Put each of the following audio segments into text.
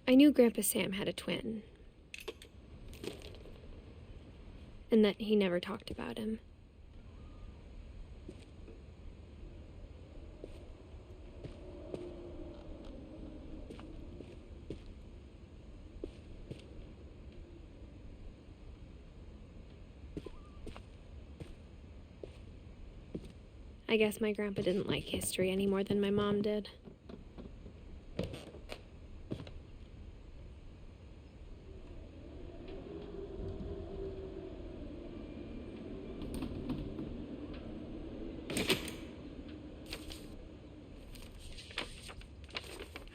I knew Grandpa Sam had a twin, and that he never talked about him. I guess my grandpa didn't like history any more than my mom did.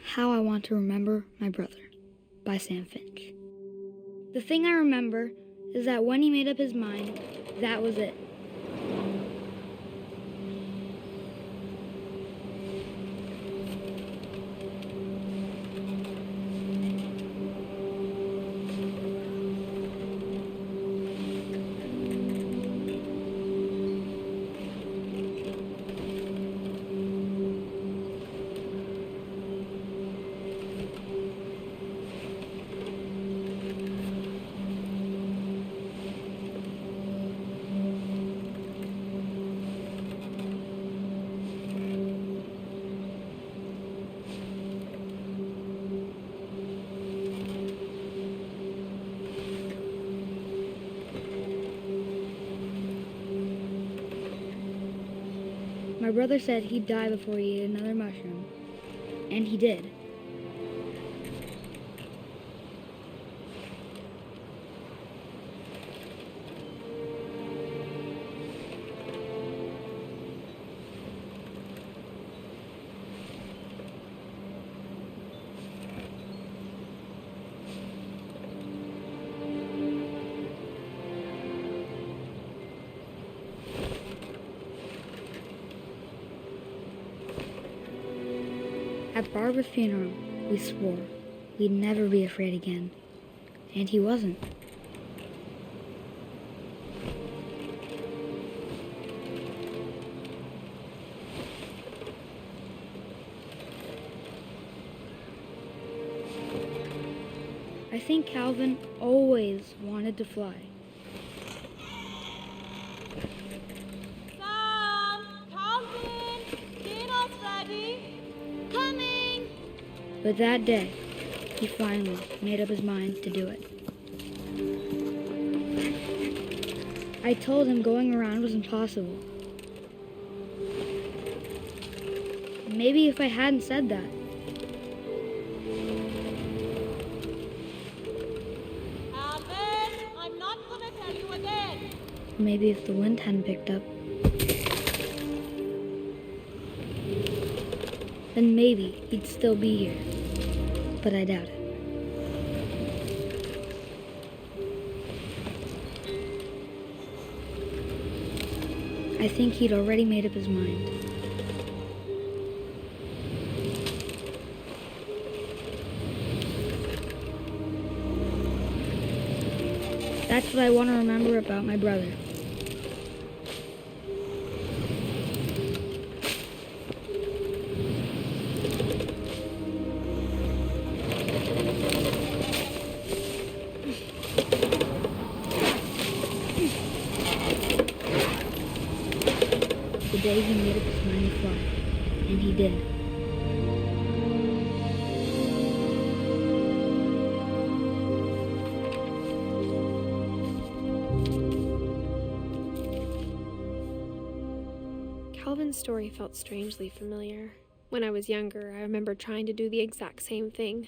How I Want to Remember My Brother by Sam Finch. The thing I remember is that when he made up his mind, that was it. My brother said he'd die before he ate another mushroom, and he did. At Barbara's funeral, we swore we'd never be afraid again, and he wasn't. I think Calvin always wanted to fly. But that day, he finally made up his mind to do it. I told him going around was impossible. Maybe if I hadn't said that. Alvin, I'm not gonna tell you again. Maybe if the wind hadn't picked up. Then maybe he'd still be here. But I doubt it. I think he'd already made up his mind. That's what I want to remember about my brother. The day he made up his mind to fly, and he did. Calvin's story felt strangely familiar. When I was younger, I remember trying to do the exact same thing.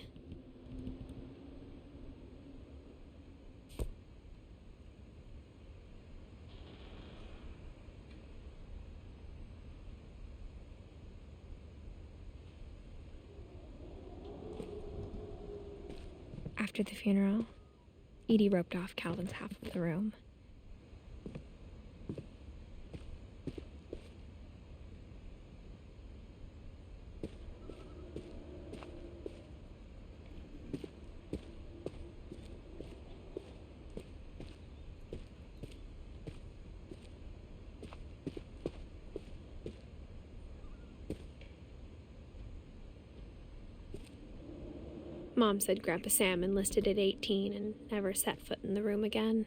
After the funeral, Edie roped off Calvin's half of the room. Mom said Grandpa Sam enlisted at 18 and never set foot in the room again.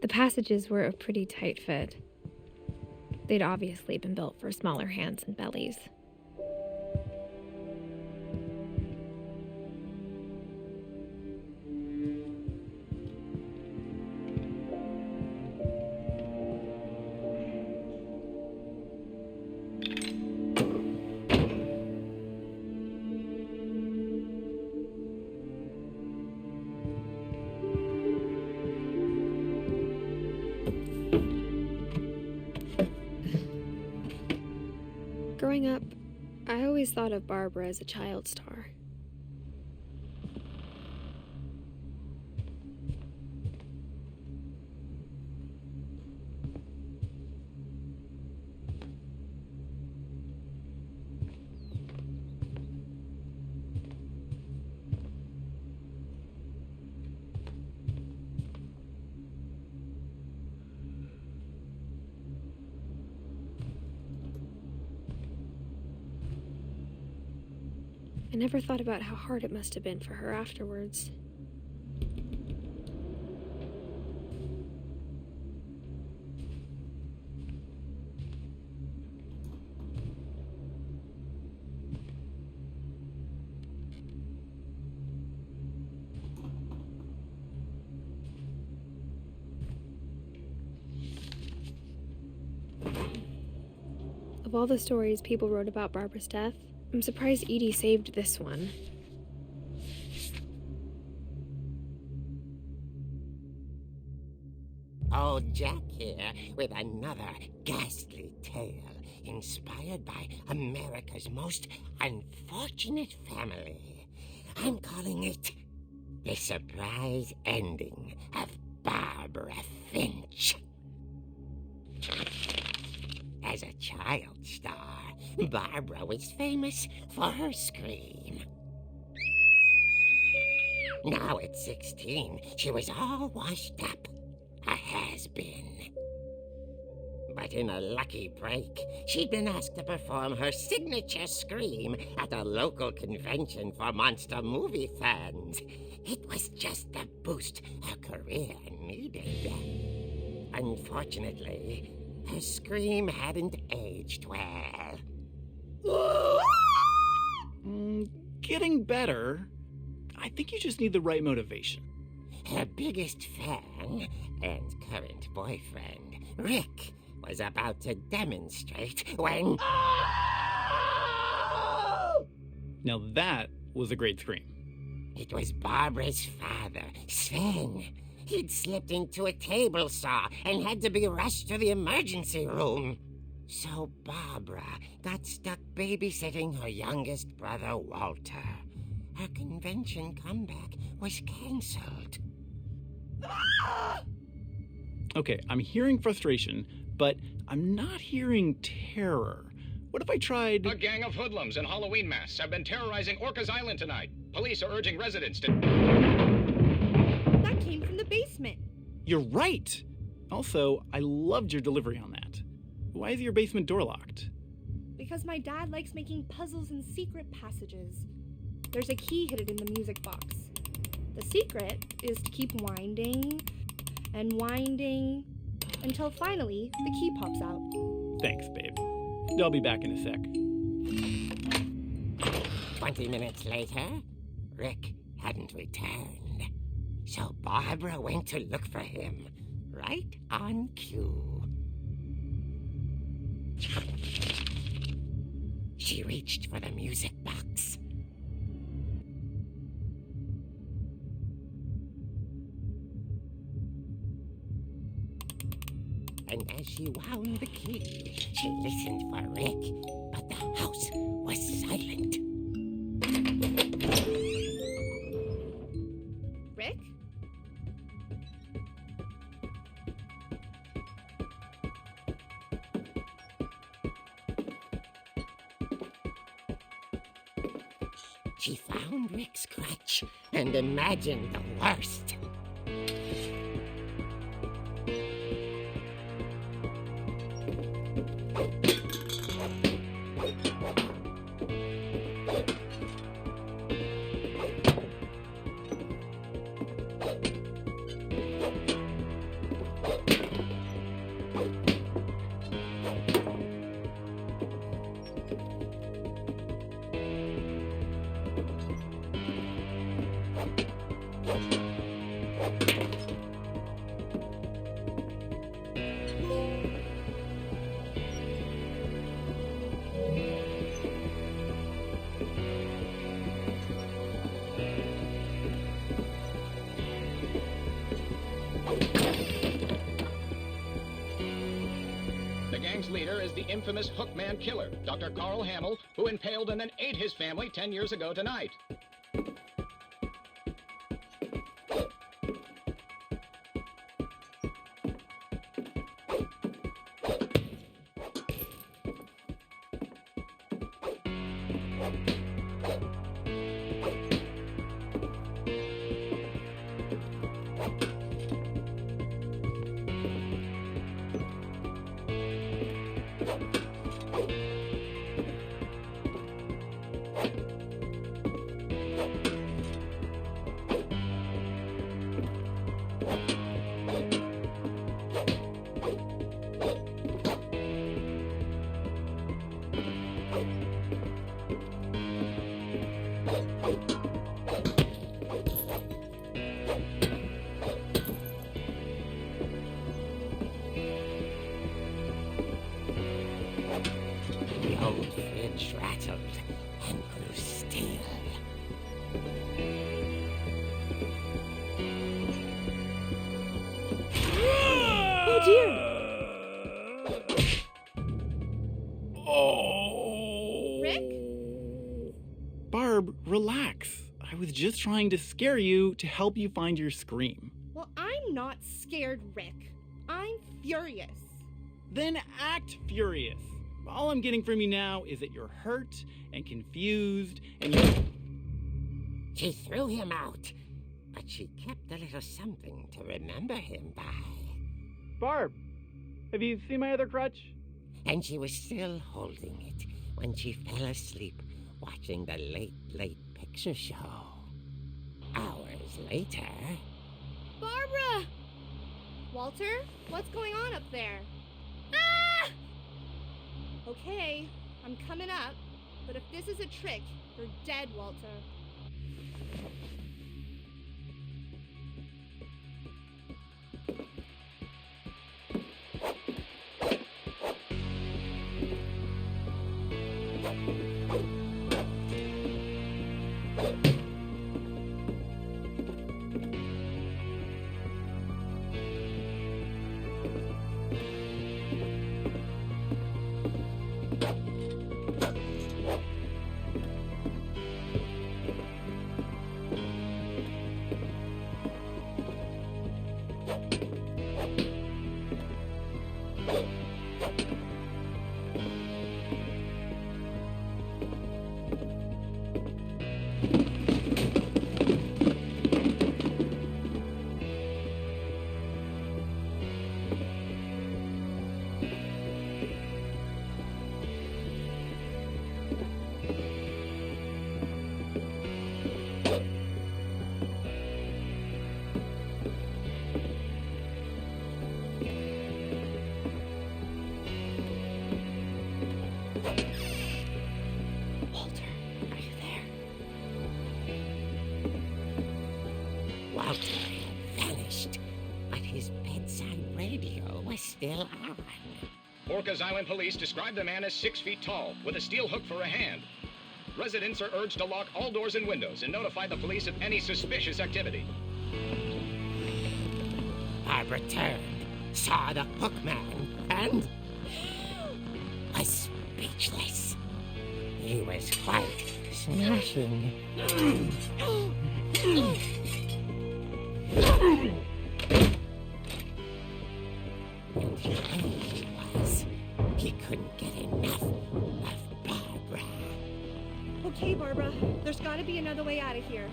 The passages were a pretty tight fit. They'd obviously been built for smaller hands and bellies. Growing up, I always thought of Barbara as a child star. I never thought about how hard it must have been for her afterwards. Of all the stories people wrote about Barbara's death, I'm surprised Edie saved this one. Old Jack here with another ghastly tale inspired by America's most unfortunate family. I'm calling it The Surprise Ending of Barbara Finch. As a child star, Barbara was famous for her scream. Now at 16, she was all washed up, a has-been. But in a lucky break, she'd been asked to perform her signature scream at a local convention for monster movie fans. It was just the boost her career needed. Unfortunately, her scream hadn't aged well. Getting better. I think you just need the right motivation. Her biggest fan and current boyfriend, Rick, was about to demonstrate when... Now that was a great scream. It was Barbara's father, Sven. He'd slipped into a table saw and had to be rushed to the emergency room. So Barbara got stuck babysitting her youngest brother, Walter. Her convention comeback was cancelled. Okay, I'm hearing frustration, but I'm not hearing terror. What if I tried... A gang of hoodlums in Halloween masks have been terrorizing Orcas Island tonight. Police are urging residents to... That came from the basement. You're right! Also, I loved your delivery on that. Why is your basement door locked? Because my dad likes making puzzles and secret passages. There's a key hidden in the music box. The secret is to keep winding and winding until finally the key pops out. Thanks, babe. I'll be back in a sec. 20 minutes later, Rick hadn't returned. So Barbara went to look for him, right on cue. She reached for the music box. And as she wound the key, she listened for Rick, but the house was silent. Rick? She found Rick's crutch and imagined the worst. The gang's leader is the infamous Hookman killer, Dr. Carl Hamill, who impaled and then ate his family 10 years ago tonight. The old fridge rattled and grew still. Oh dear! Oh. Rick? Barb, relax. I was just trying to scare you to help you find your scream. Well, I'm not scared, Rick. I'm furious. Then act furious. All I'm getting from you now is that you're hurt and confused and She threw him out, but she kept a little something to remember him by. Barb, have you seen my other crutch? And she was still holding it when she fell asleep watching the late picture show. Hours later... Barbara! Walter, what's going on up there? Ah! Okay, I'm coming up, but if this is a trick, you're dead, Walter. Walter had vanished, but his bedside radio was still on. Orcas Island police describe the man as 6 feet tall, with a steel hook for a hand. Residents are urged to lock all doors and windows and notify the police of any suspicious activity. Barbara turned, saw the hook man, and was speechless. He was quite smashing. And he was. He couldn't get enough of Barbara. Okay, Barbara, there's gotta be another way out of here.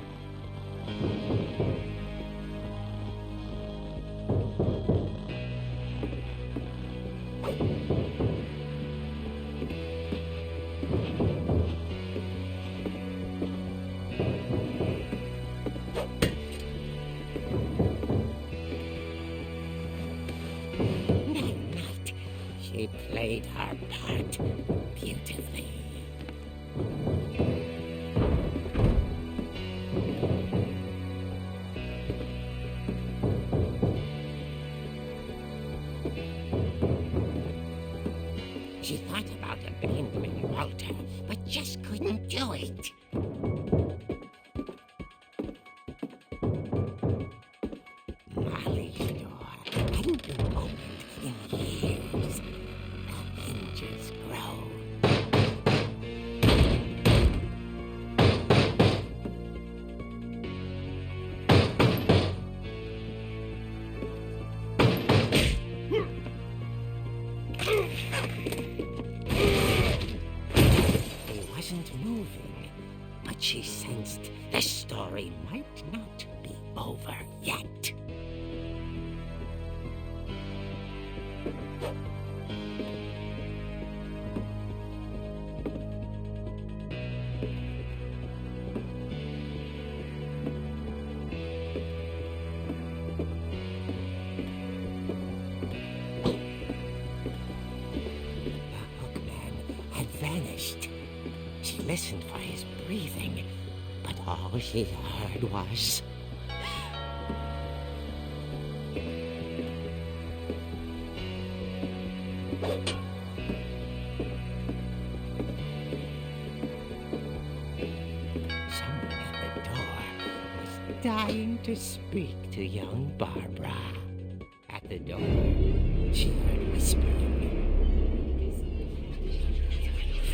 She played her part beautifully. She thought about abandoning Walter, but just couldn't do it. Molly's door hadn't been opened in years. The hinges grow. He wasn't moving, but she sensed the story might not be over yet. Vanished. She listened for his breathing, but all she heard was... someone at the door was dying to speak to young Barbara. At the door, she heard whispering.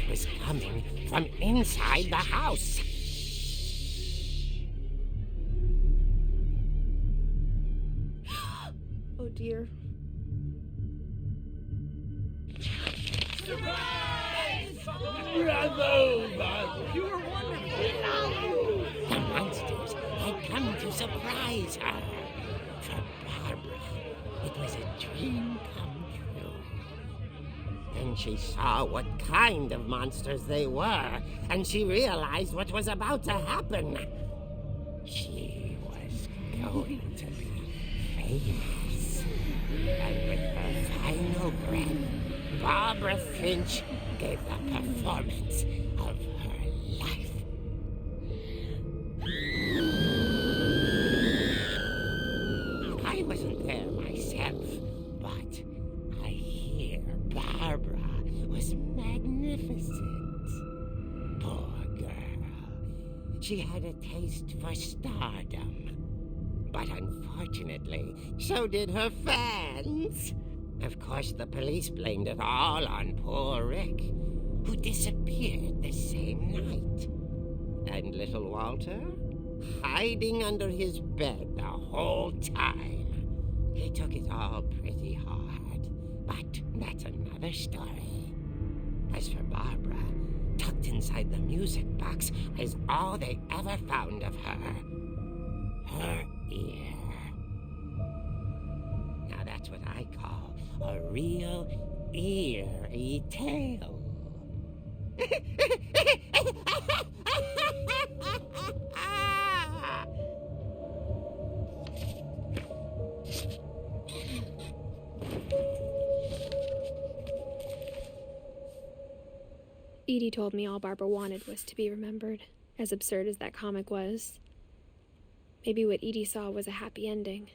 Was coming from inside the house. Oh dear. Surprise! Bravo, Barbara! You were wonderful! The monsters had come to surprise her. For Barbara, it was a dream come true. Then she saw what kind of monsters they were, and she realized what was about to happen. She was going to be famous. And with her final breath, Barbara Finch gave the performance of her life. I wasn't there myself, but I hear Barbara was magnificent. Poor girl. She had a taste for stardom. But unfortunately, so did her fans. Of course, the police blamed it all on poor Rick, who disappeared the same night. And little Walter, hiding under his bed the whole time. He took it all pretty hard, but that's another story. As for Barbara, tucked inside the music box is all they ever found of her. Her ear. Now that's what I call a real eerie tale. Edie told me all Barbara wanted was to be remembered, as absurd as that comic was. Maybe what Edie saw was a happy ending.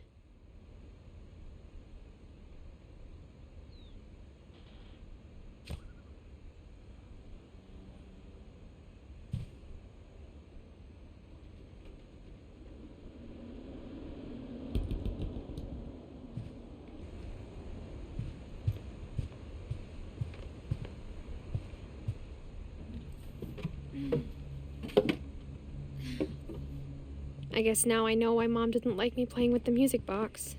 I guess now I know why Mom didn't like me playing with the music box.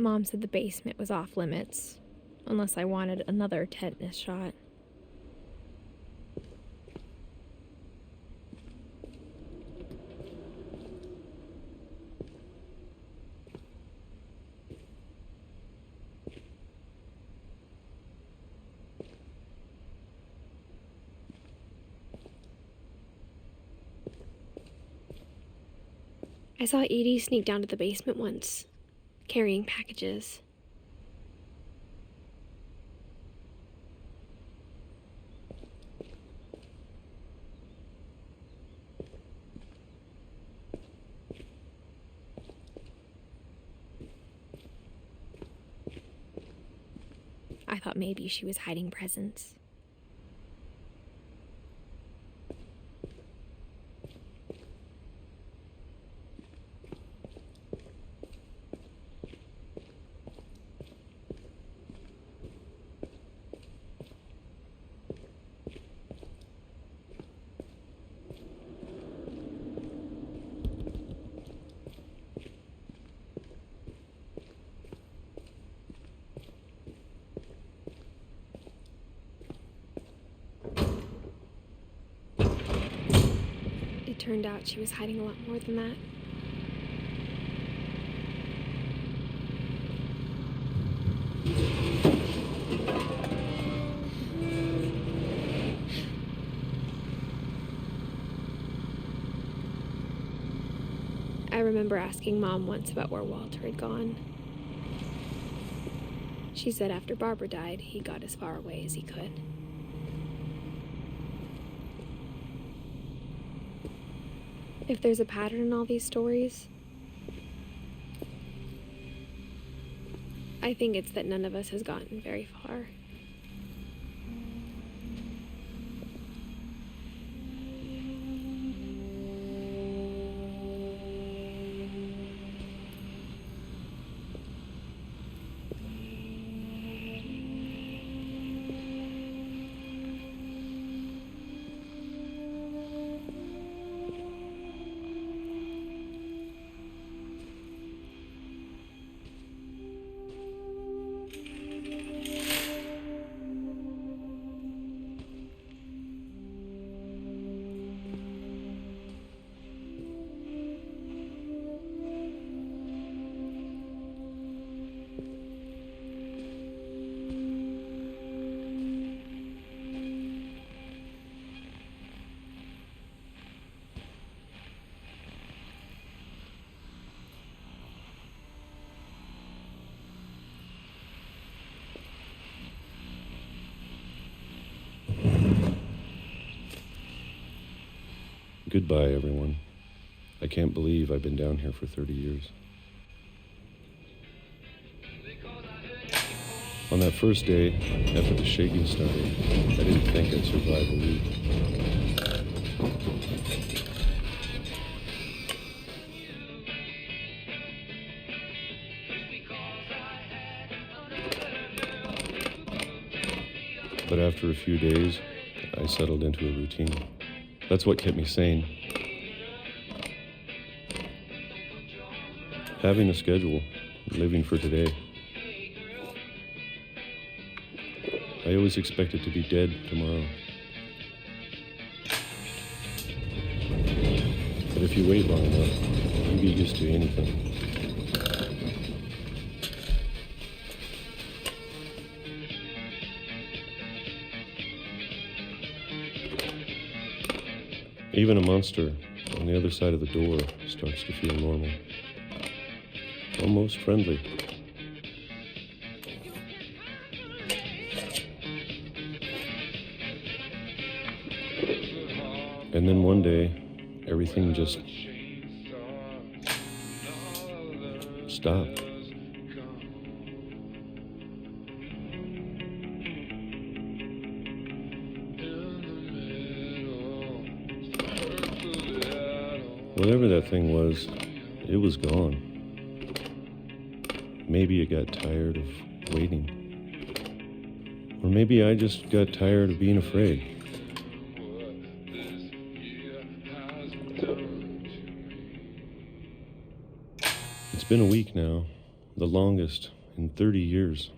Mom said the basement was off limits, unless I wanted another tetanus shot. I saw Edie sneak down to the basement once, carrying packages. I thought maybe she was hiding presents. It turned out she was hiding a lot more than that. I remember asking Mom once about where Walter had gone. She said after Barbara died, he got as far away as he could. If there's a pattern in all these stories, I think it's that none of us has gotten very far. Goodbye, everyone. I can't believe I've been down here for 30 years. On that first day, after the shaking started, I didn't think I'd survive a week. But after a few days, I settled into a routine. That's what kept me sane. Having a schedule, living for today. I always expected to be dead tomorrow. But if you wait long enough, you get used to anything. Even a monster on the other side of the door starts to feel normal. Almost friendly. And then one day, everything just stopped. Whatever that thing was, it was gone. Maybe it got tired of waiting. Or maybe I just got tired of being afraid. It's been a week now, the longest in 30 years.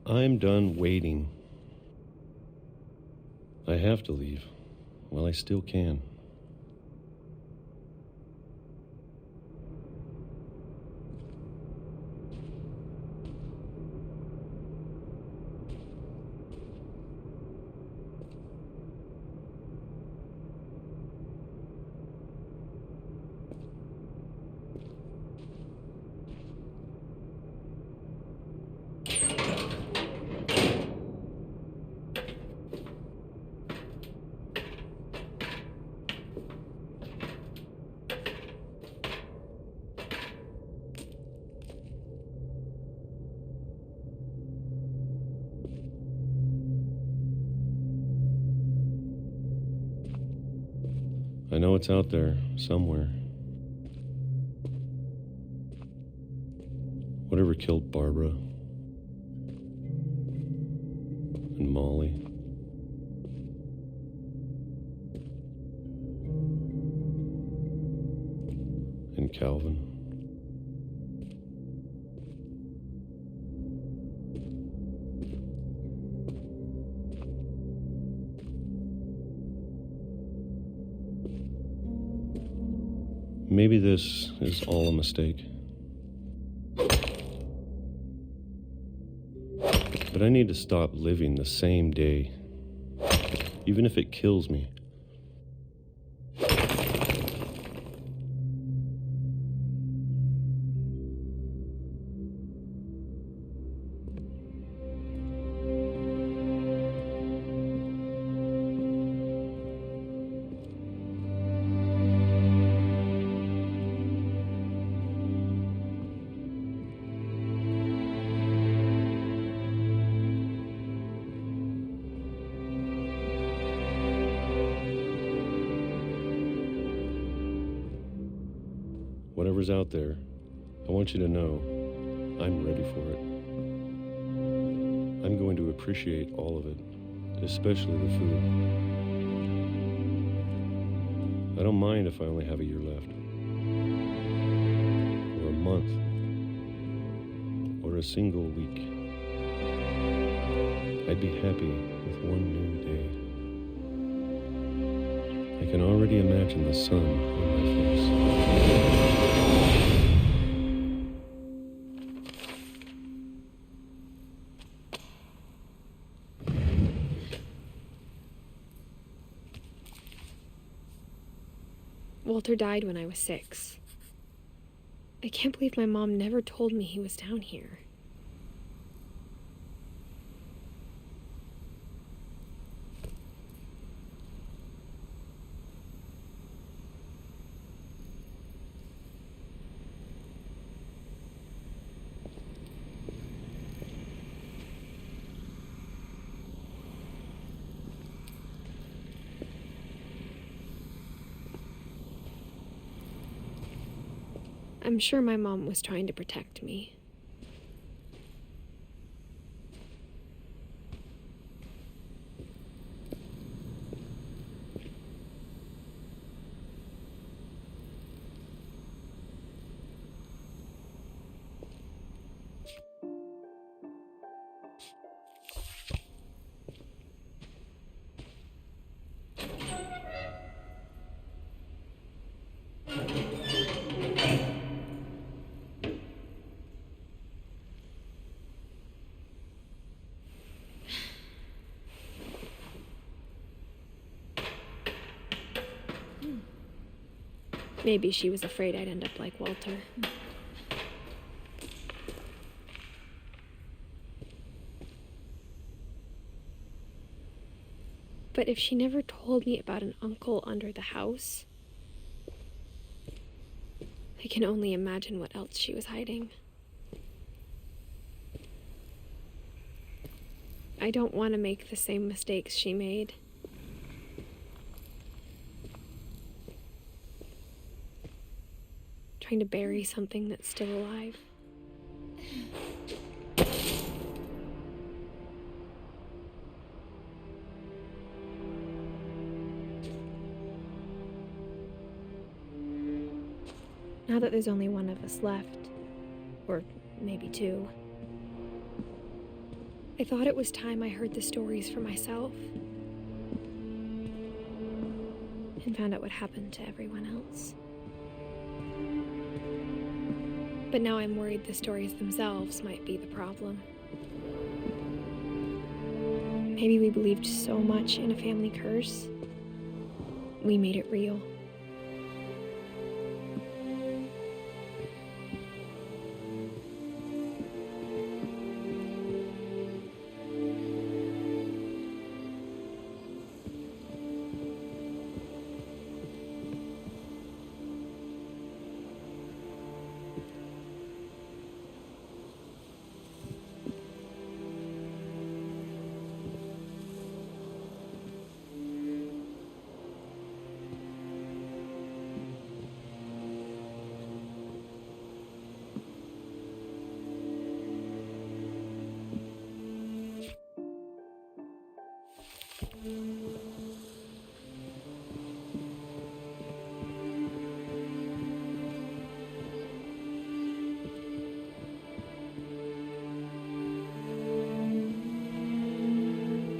I'm done waiting. I have to leave. Well, I still can. I know it's out there, somewhere. Whatever killed Barbara and Molly. And Calvin. Maybe this is all a mistake. But I need to stop living the same day, even if it kills me. Whatever's out there, I want you to know I'm ready for it. I'm going to appreciate all of it, especially the food. I don't mind if I only have a year left, or a month, or a single week. I'd be happy with one new day. I can already imagine the sun on my face. Walter died when I was 6. I can't believe my mom never told me he was down here. I'm sure my mom was trying to protect me. Maybe she was afraid I'd end up like Walter. But if she never told me about an uncle under the house, I can only imagine what else she was hiding. I don't want to make the same mistakes she made. Trying to bury something that's still alive. Now that there's only one of us left, or maybe two, I thought it was time I heard the stories for myself and found out what happened to everyone else. But now I'm worried the stories themselves might be the problem. Maybe we believed so much in a family curse, we made it real.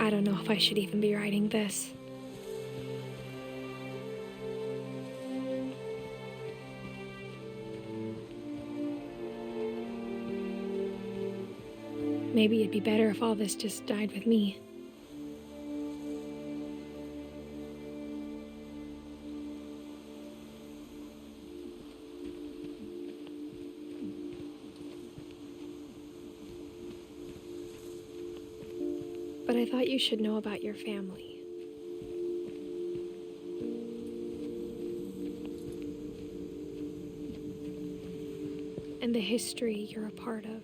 I don't know if I should even be writing this. Maybe it'd be better if all this just died with me. But I thought you should know about your family. And the history you're a part of.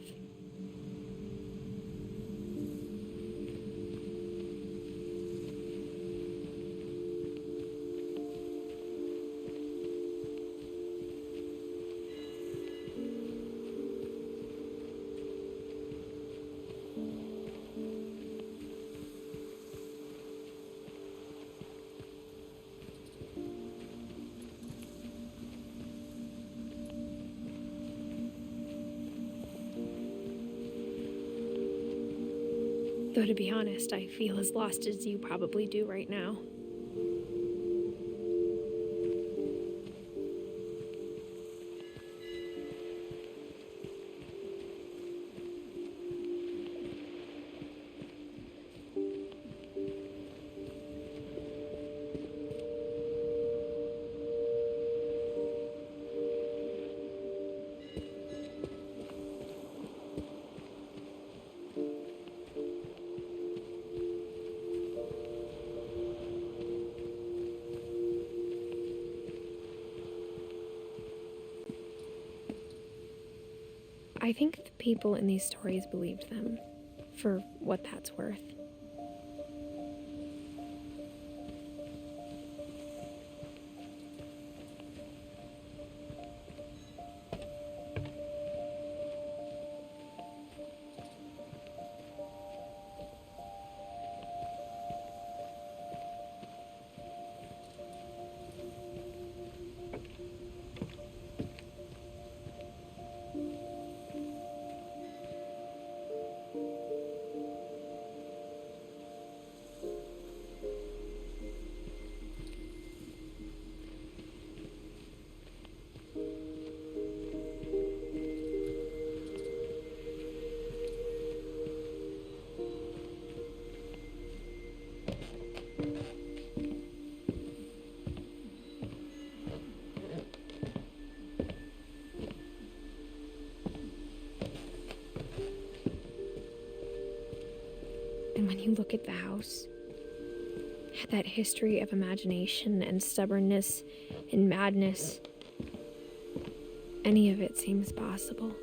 Though to be honest, I feel as lost as you probably do right now. I think the people in these stories believed them, for what that's worth. And when you look at the house, that history of imagination and stubbornness and madness, any of it seems possible.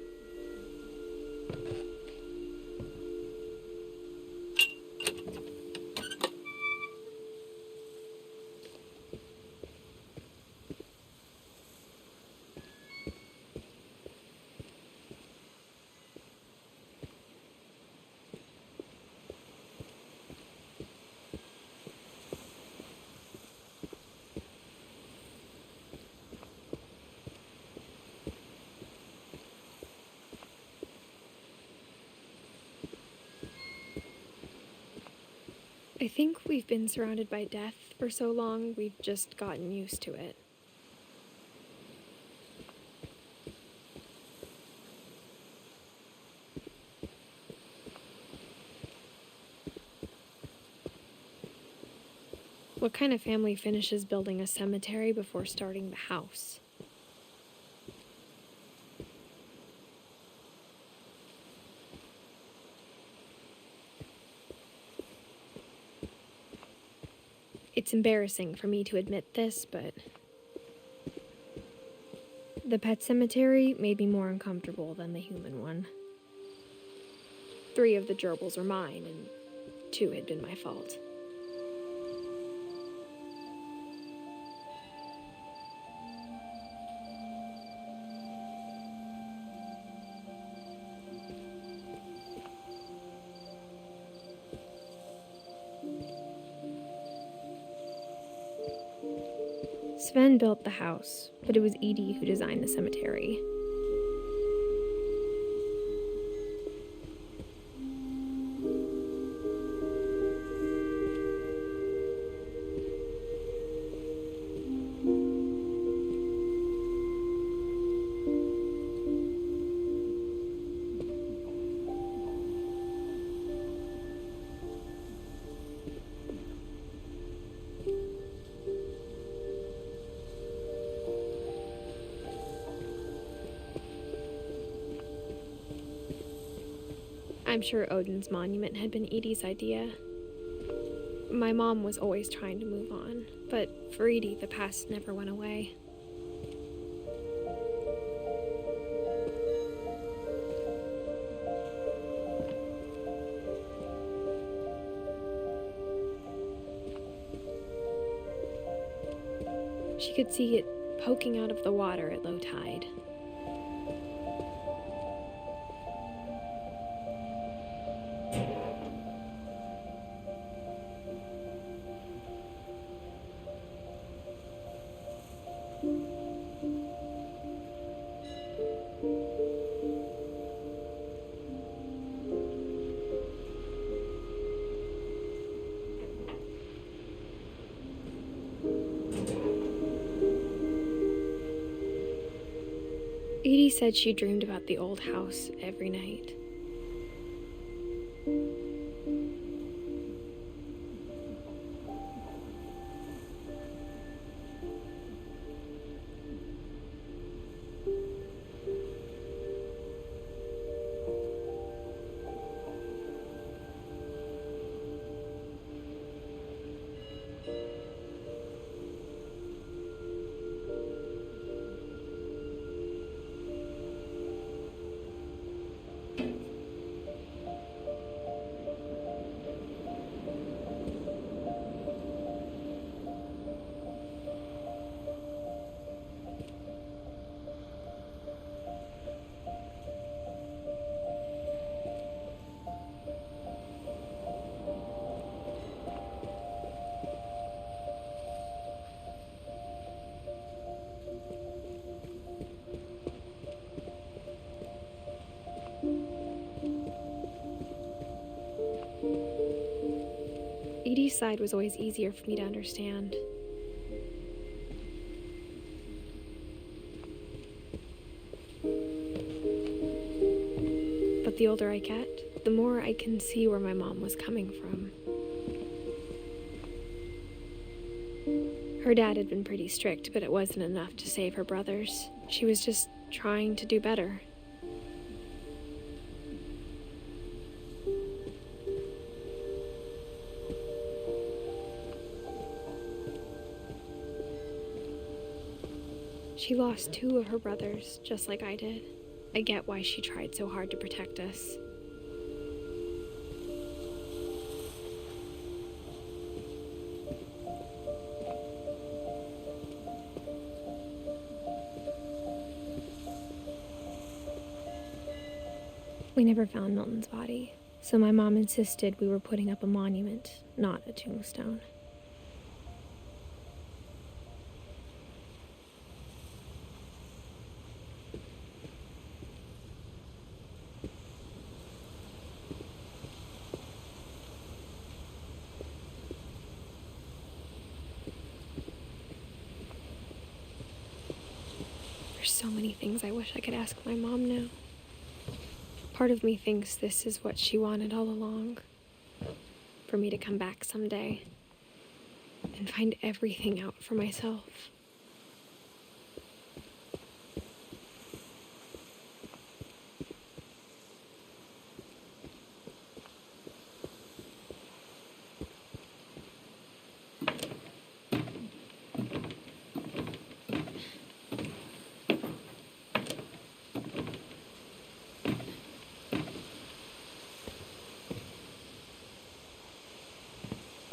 I think we've been surrounded by death for so long, we've just gotten used to it. What kind of family finishes building a cemetery before starting the house? It's embarrassing for me to admit this, but the pet cemetery made me more uncomfortable than the human one. 3 of the gerbils were mine, and 2 had been my fault. Sven built the house, but it was Edie who designed the cemetery. I'm sure Odin's monument had been Edie's idea. My mom was always trying to move on, but for Edie, the past never went away. She could see it poking out of the water at low tide. Edie said she dreamed about the old house every night. Edie's side was always easier for me to understand. But the older I get, the more I can see where my mom was coming from. Her dad had been pretty strict, but it wasn't enough to save her brothers. She was just trying to do better. She lost 2 of her brothers, just like I did. I get why she tried so hard to protect us. We never found Milton's body, so my mom insisted we were putting up a monument, not a tombstone. There's so many things I wish I could ask my mom now. Part of me thinks this is what she wanted all along. For me to come back someday and find everything out for myself.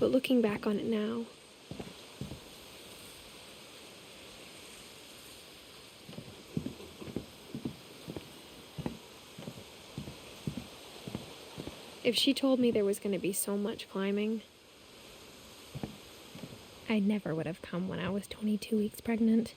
But looking back on it now, if she told me there was going to be so much climbing, I never would have come when I was 22 weeks pregnant.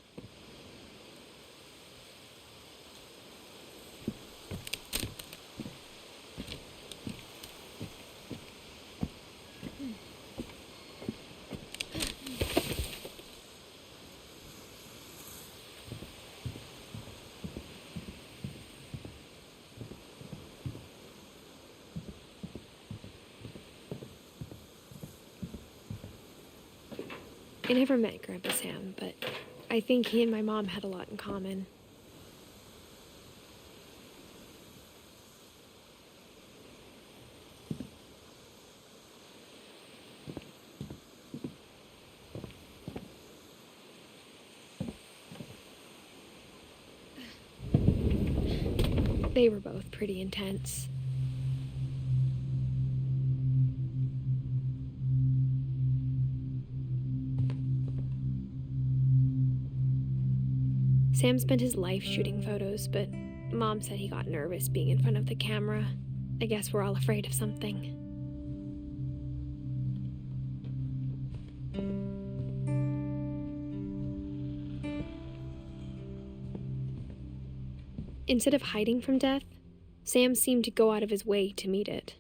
I never met Grandpa Sam, but I think he and my mom had a lot in common. They were both pretty intense. Sam spent his life shooting photos, but Mom said he got nervous being in front of the camera. I guess we're all afraid of something. Instead of hiding from death, Sam seemed to go out of his way to meet it.